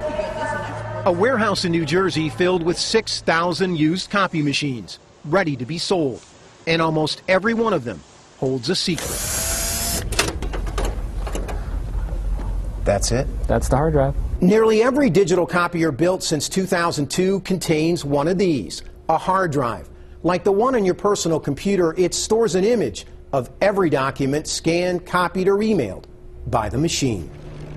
A warehouse in New Jersey filled with 6,000 used copy machines, ready to be sold. And almost every one of them holds a secret. That's it? That's the hard drive. Nearly every digital copier built since 2002 contains one of these, a hard drive. Like the one on your personal computer, it stores an image of every document scanned, copied, or emailed by the machine.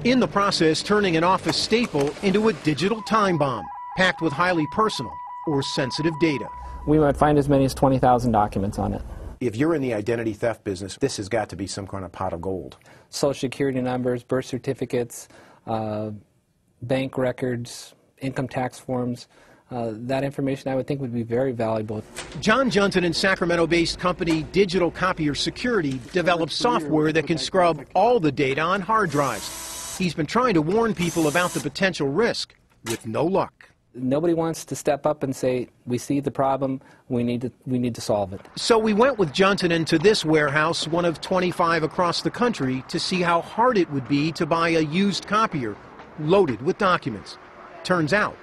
In the process, turning an office staple into a digital time bomb, packed with highly personal or sensitive data. We might find as many as 20,000 documents on it. If you're in the identity theft business, this has got to be some kind of pot of gold. Social security numbers, birth certificates, bank records, income tax forms. That information I would think would be very valuable. John Junton and Sacramento-based company Digital Copier Security developed software that can scrub all the data on hard drives. He's been trying to warn people about the potential risk, with no luck. Nobody wants to step up and say, we see the problem, we need to solve it. So we went with Junton into this warehouse, one of 25 across the country, to see how hard it would be to buy a used copier loaded with documents. Turns out,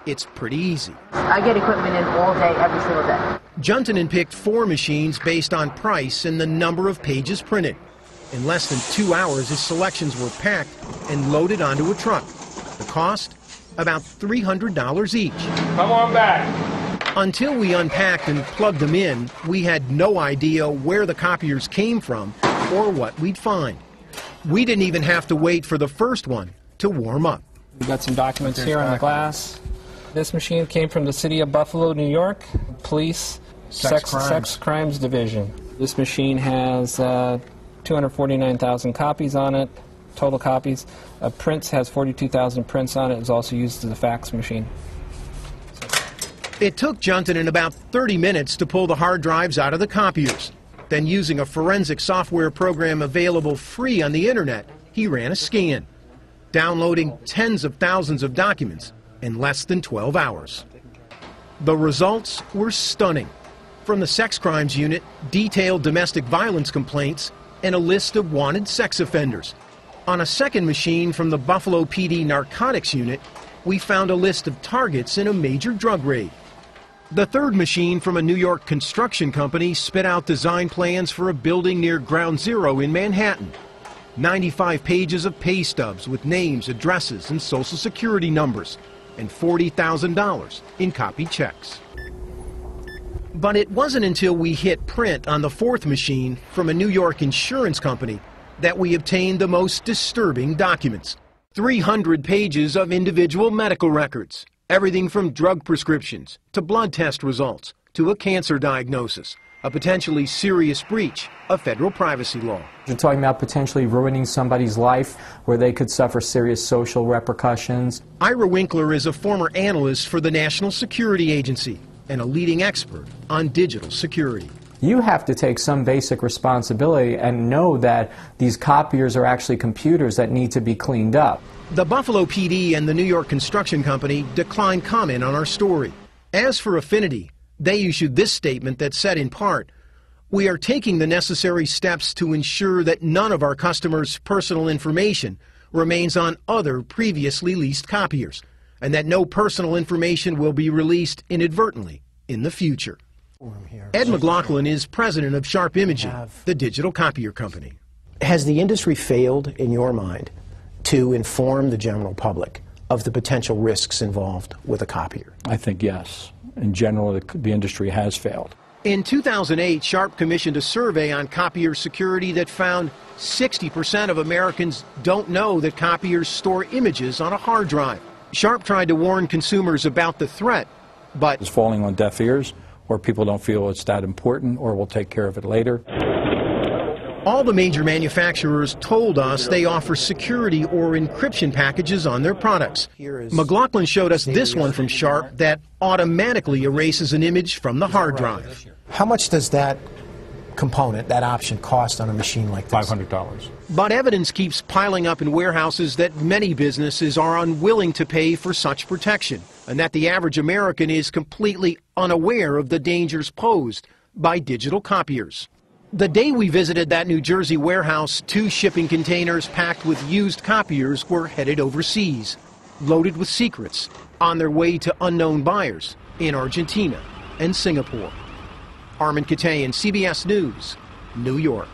it's pretty easy. I get equipment in all day, every single day. Junton picked 4 machines based on price and the number of pages printed. In less than 2 hours, his selections were packed and loaded onto a truck. The cost? About $300 each. Come on back. Until we unpacked and plugged them in, we had no idea where the copiers came from or what we'd find. We didn't even have to wait for the first one to warm up. We've got some documents here on the glass. This machine came from the city of Buffalo, New York, Police Sex Crimes Division. This machine has 249,000 copies on it, total copies. Prints has 42,000 prints on it. It's also used as a fax machine. It took Junton about 30 minutes to pull the hard drives out of the copiers. Then, using a forensic software program available free on the internet, he ran a scan, downloading tens of thousands of documents in less than 12 hours. The results were stunning. From the sex crimes unit, detailed domestic violence complaints, and a list of wanted sex offenders. On a second machine from the Buffalo PD narcotics unit, we found a list of targets in a major drug raid. The third machine from a New York construction company spit out design plans for a building near Ground Zero in Manhattan. 95 pages of pay stubs with names, addresses, and social security numbers, and $40,000 in copied checks. But it wasn't until we hit print on the fourth machine from a New York insurance company that we obtained the most disturbing documents. 300 pages of individual medical records, everything from drug prescriptions to blood test results to a cancer diagnosis, a potentially serious breach of federal privacy law. You're talking about potentially ruining somebody's life where they could suffer serious social repercussions. Ira Winkler is a former analyst for the National Security Agency and a leading expert on digital security. You have to take some basic responsibility and know that these copiers are actually computers that need to be cleaned up. The Buffalo PD and the New York Construction Company declined comment on our story. As for Affinity, they issued this statement that said in part, "We are taking the necessary steps to ensure that none of our customers' personal information remains on other previously leased copiers, and that no personal information will be released inadvertently in the future." Ed McLaughlin is president of Sharp Imaging, the digital copier company. Has the industry failed, in your mind, to inform the general public of the potential risks involved with a copier? I think yes. In general, the industry has failed. In 2008, Sharp commissioned a survey on copier security that found 60% of Americans don't know that copiers store images on a hard drive. Sharp tried to warn consumers about the threat, but It's falling on deaf ears, or people don't feel it's that important, or we'll take care of it later. all the major manufacturers told us they offer security or encryption packages on their products. McLaughlin showed us this one from Sharp that automatically erases an image from the hard drive. How much does that component, that option, cost on a machine like this? $500. But evidence keeps piling up in warehouses that many businesses are unwilling to pay for such protection, and that the average American is completely unaware of the dangers posed by digital copiers. The day we visited that New Jersey warehouse, 2 shipping containers packed with used copiers were headed overseas. loaded with secrets on their way to unknown buyers in Argentina and Singapore. Armin Katayan, CBS News, New York.